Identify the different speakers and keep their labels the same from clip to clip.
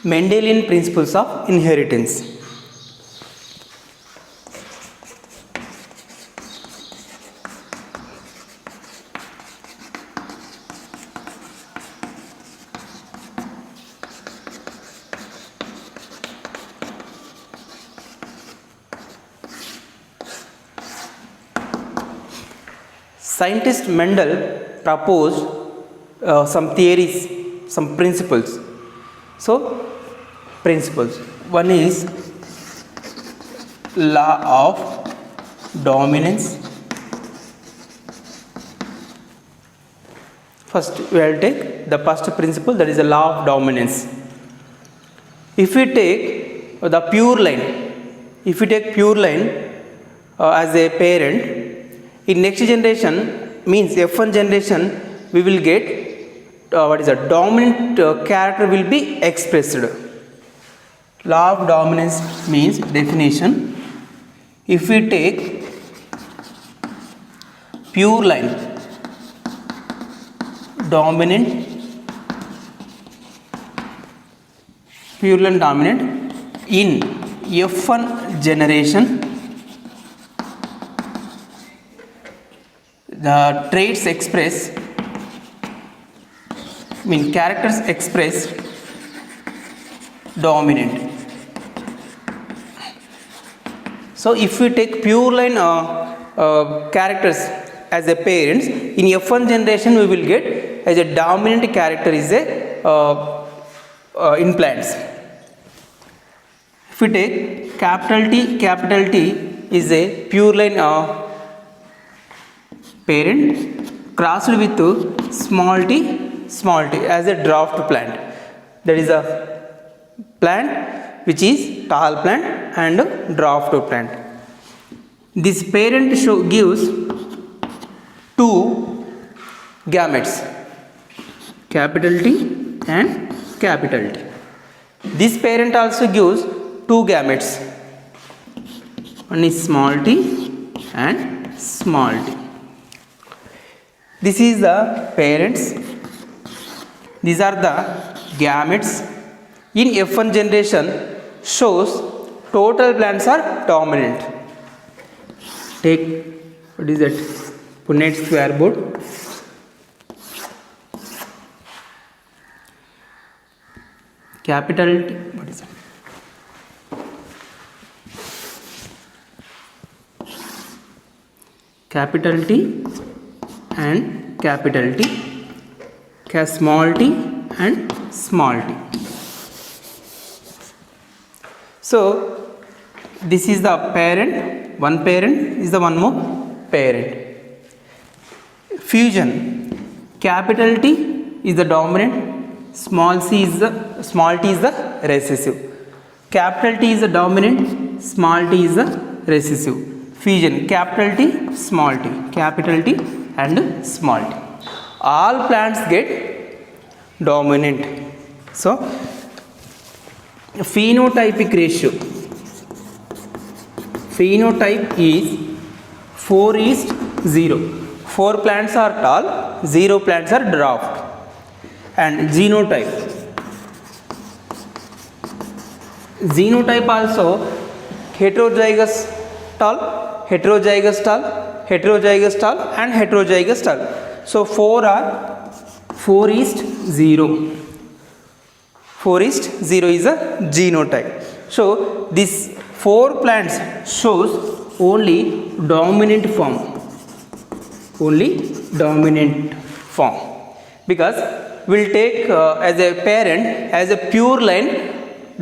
Speaker 1: Mendelian principles of inheritance. Scientist Mendel proposed some theories, some principles. So, principles. One is law of dominance. First, we will take the first principle, that is the law of dominance. If we take the pure line, as a parent, in next generation means F1 generation, we will get what is a dominant character will be expressed. Law of dominance means definition. If we take pure line dominant in F1 generation, the traits express, characters express dominant. So if we take pure line characters as a parents, in F1 generation we will get as a dominant character is a implants. If we take capital T is a pure line parent crossed with small t as a draft plant. That is a plant which is tall plant and draft plant. This parent gives two gametes, capital T and capital T. This parent also gives two gametes, one is small t and small t. This is the parents, these are the gametes. In F1 generation shows total plants are dominant. Take, what is that, Punnett square board. Capital T, what is it? Capital T and capital T, small t and small t. So this is the parent, one parent is the one more parent. Fusion, capital T is the dominant, small t is the recessive. Capital T is the dominant, small t is the recessive. Fusion, capital T, small t, capital T and small t. All plants get dominant. So phenotypic ratio, phenotype is 4:0. 4 plants are tall, 0 plants are dwarf. And genotype also heterozygous tall, heterozygous tall, heterozygous tall and heterozygous tall. So 4 are 4:0. 4:0 is a genotype. So this 4 plants shows only dominant form. Because we'll take as a parent as a pure line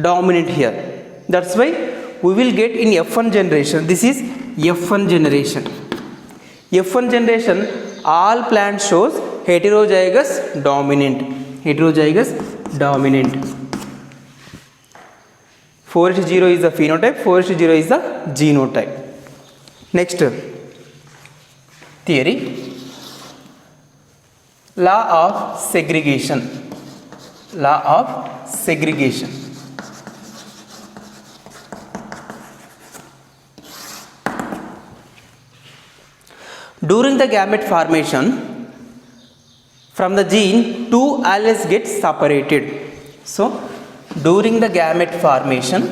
Speaker 1: dominant here. That's why we will get in F1 generation. This is F1 generation. F1 generation, all plants shows heterozygous dominant. 4:0 is the phenotype, 4:0 is the genotype. Next theory, law of segregation. During the gamete formation, from the gene, two alleles get separated. So during the gamete formation,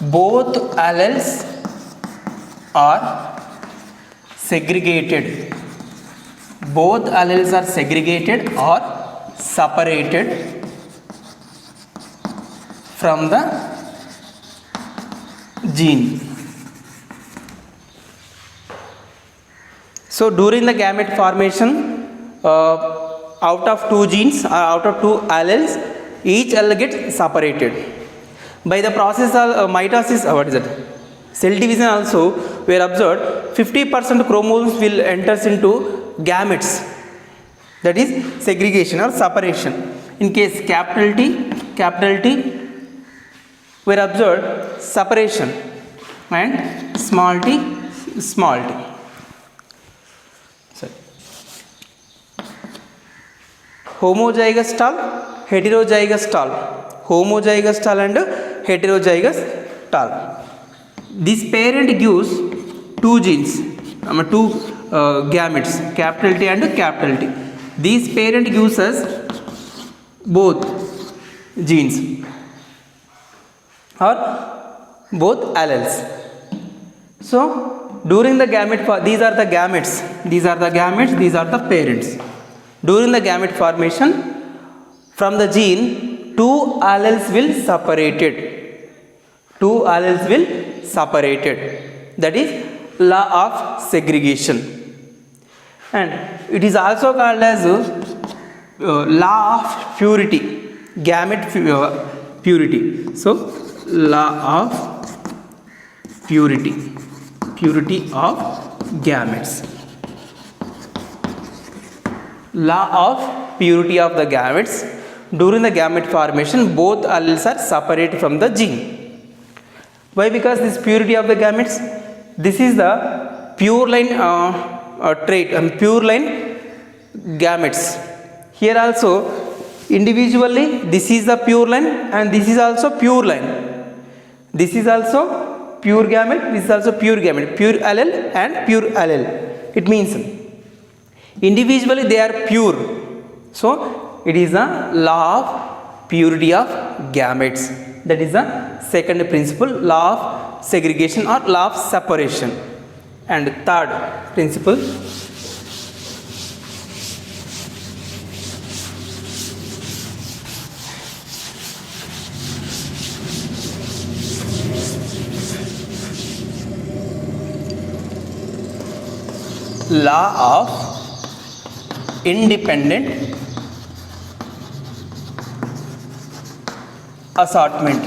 Speaker 1: both alleles are segregated. Both alleles are segregated or separated from the gene. So during the gamete formation, out of two genes or out of two alleles, each allele gets separated. By the process of mitosis, cell division also, we are observed 50% chromosomes will enters into gametes, that is segregation or separation. In case capital T, we are observed separation, and small t. Homozygous tall, heterozygous tall. Homozygous tall and heterozygous tall. This parent gives two genes, two gametes, capital T and capital T. This parent gives us both genes or both alleles. So during the gamete, these are the gametes, these are the parents. During the gamete formation, from the gene, two alleles will separated. That is law of segregation, and it is also called as law of purity, gamete purity. So law of purity of gametes. Law of purity of the gametes. During the gamete formation, both alleles are separated from the gene. Why? Because this purity of the gametes, this is the pure line trait and pure line gametes. Here also individually this is the pure line and this is also pure line. This is also pure gamete, this is also pure gamete, pure allele and pure allele. It means individually they are pure. So it is a law of purity of gametes. That is the second principle, law of segregation or law of separation. And third principle, law of independent assortment.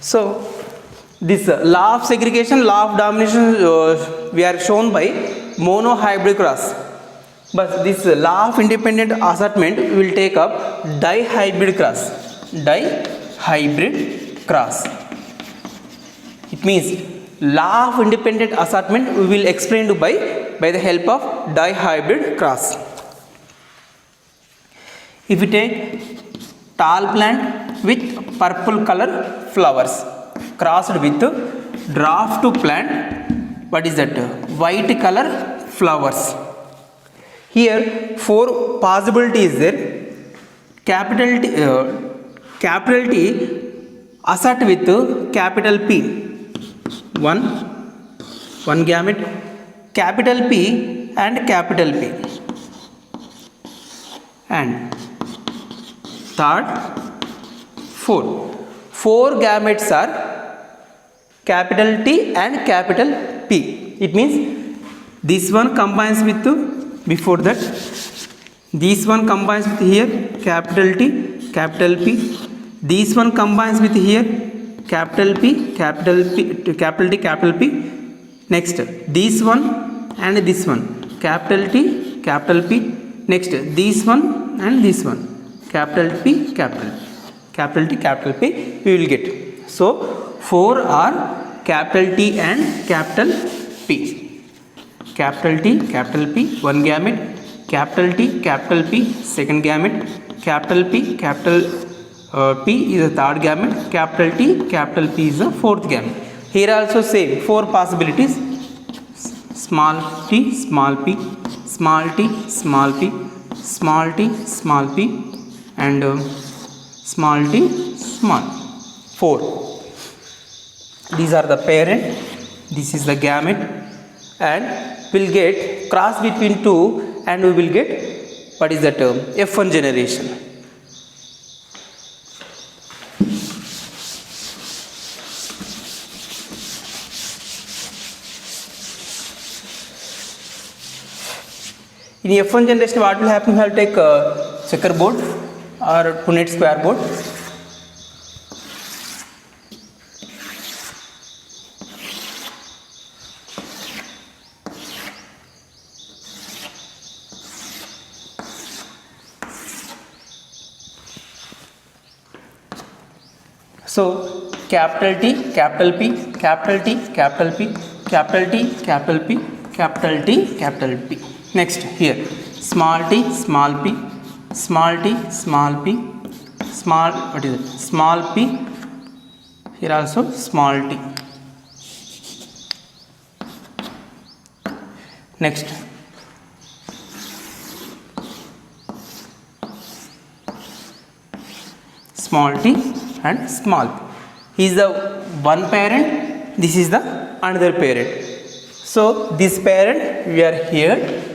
Speaker 1: So this law of segregation, law of domination, we are shown by monohybrid cross, but this law of independent assortment will take up dihybrid cross. It means law of independent assortment we will explain by the help of dihybrid cross. If we take tall plant with purple color flowers crossed with dwarf plant, what is that? White color flowers. Here four possibilities there. Capital T assert with capital P, one gamete, capital P and capital P, and third four gametes are capital T and capital P. It means this one combines with before that this one combines with here capital T, capital P. This one combines with here capital P, capital T, capital P. Next this one and this one capital T, capital P. Next this one and this one capital P, capital T, capital P we will get. So four are capital T and capital P. Capital T, capital P, one gamete, capital T, capital P, second gamete, capital P, capital P is the third gamete, capital T, capital P is the fourth gamete. Here also same, four possibilities: small t, small p, small t, small p, small t, small p, and small t, small. Four. These are the parent, this is the gamete, and we'll get cross between two, and we will get what is that term? F1 generation. In F1 generation, what will happen? We have to take a checkerboard or Punnett square board. So capital T, capital P, capital T, capital P, capital T, capital P, capital T, capital P. Next here, small t, small p, small t, small p, small, what is it? Small p. Here also small t. Next, small t and small p. He is the one parent, this is the another parent. So this parent we are here,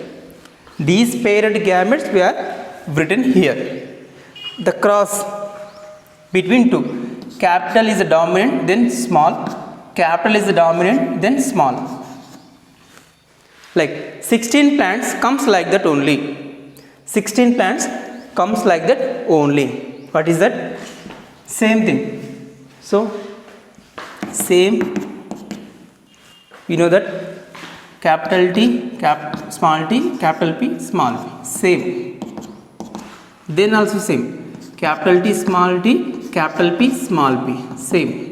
Speaker 1: these parent gametes we are written here. The cross between two, capital is the dominant, then small, capital is the dominant, then small. Like 16 plants comes like that only. 16 plants comes like that only. What is that? Same thing. So same, we know that capital T, small t, capital P, small p. Same. Then also same. Capital T, small t, capital P, small p. Same.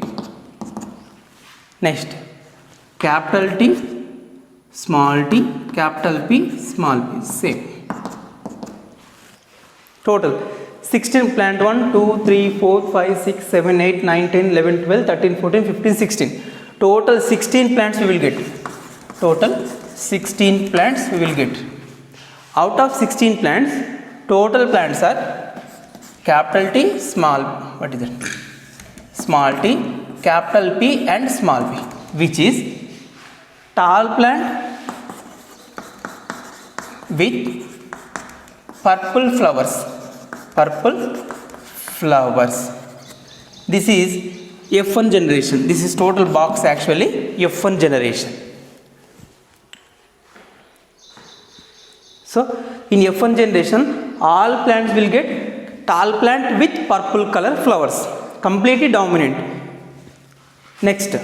Speaker 1: Next. Capital T, small t, capital P, small p. Same. Total 16 plant 1, 2, 3, 4, 5, 6, 7, 8, 9, 10, 11, 12, 13, 14, 15, 16. Total 16 plants we will get. Total 16 plants we will get. Out of 16 plants, total plants are capital T, small, what is it? Small t, capital P and small p, which is tall plant with purple flowers. Purple flowers. This is F1 generation. This is total box actually F1 generation. So in F1 generation, all plants will get tall plant with purple color flowers, completely dominant. Next,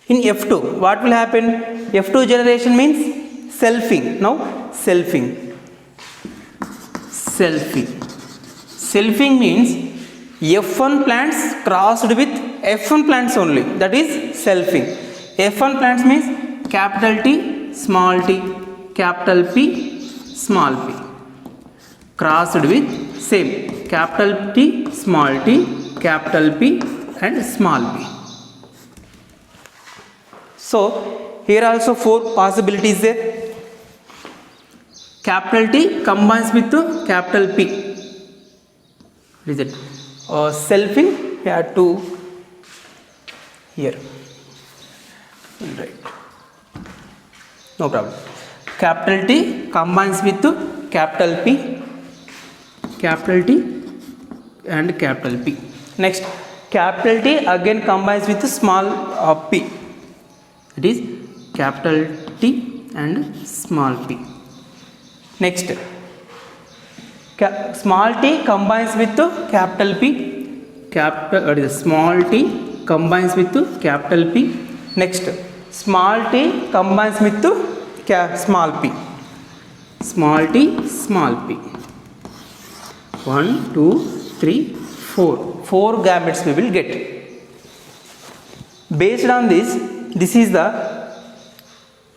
Speaker 1: in F2, what will happen? F2 generation means selfing. Now selfing. Selfing. Selfing means F1 plants crossed with F1 plants only. That is selfing. F1 plants means capital T, small t, capital P, small p. Crossed with same capital T, small t, capital P and small p. So here also four possibilities there. Capital T combines with the capital P. What is it? Selfing, we have to here. Right. No problem. Capital T combines with the capital P, capital T and capital P. Next, capital T again combines with the small p. It is capital T and small p. Next, small t combines with the capital P, small t combines with the capital P. Next, small t combines with the small p. Small t, small p. 1, 2, 3, 4. 4 gametes we will get. Based on this, this is the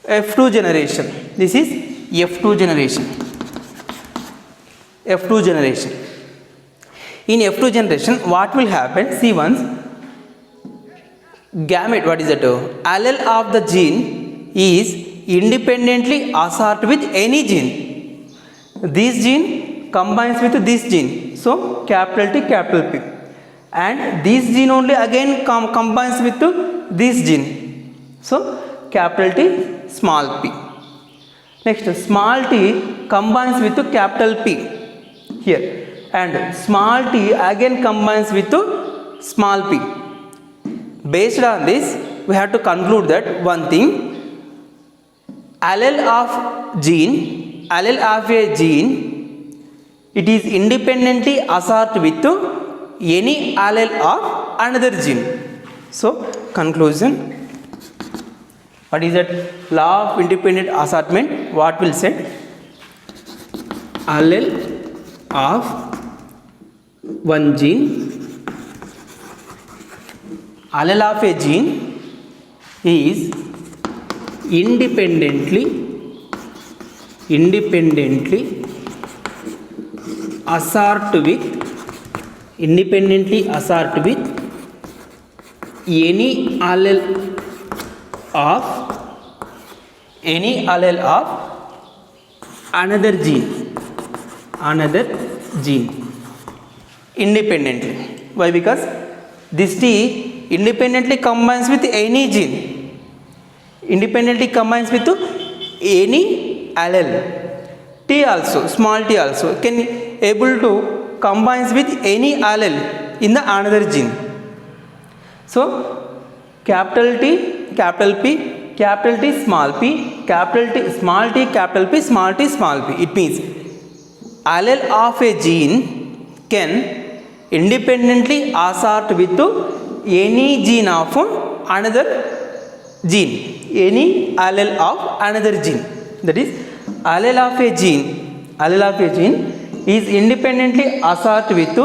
Speaker 1: F2 generation. This is F2 generation. F2 generation. In F2 generation, what will happen? See once, gamete, what is that? Allele of the gene is independently assort with any gene. This gene combines with this gene, so capital T, capital P, and this gene only again combines with this gene, so capital T, small p. Next, small t combines with capital P here, and small t again combines with small p. Based on this, we have to conclude that one thing, allele of a gene, it is independently assort with any allele of another gene. So, conclusion, what is that? Law of independent assortment, what will say? Allele of one gene, allele of a gene is independently assort with any allele of another gene independently. Why? Because this T independently combines with any gene, independently combines with any allele. T also, small t also can able to combines with any allele in the another gene. So capital T, capital P, capital T, small p, capital T, small t, capital P, small t, small p. It means allele of a gene can independently assort with any gene of another gene, any allele of another gene. That is, allele of a gene is independently assort with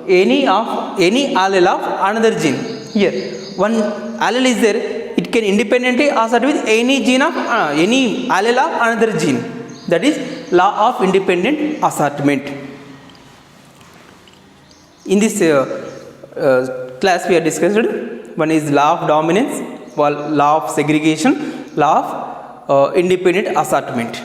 Speaker 1: any allele of another gene. Here, one allele is there, it can independently assort with any gene of any allele of another gene. That is law of independent assortment. In this class we have discussed, one is law of dominance, law of segregation, law of independent assortment.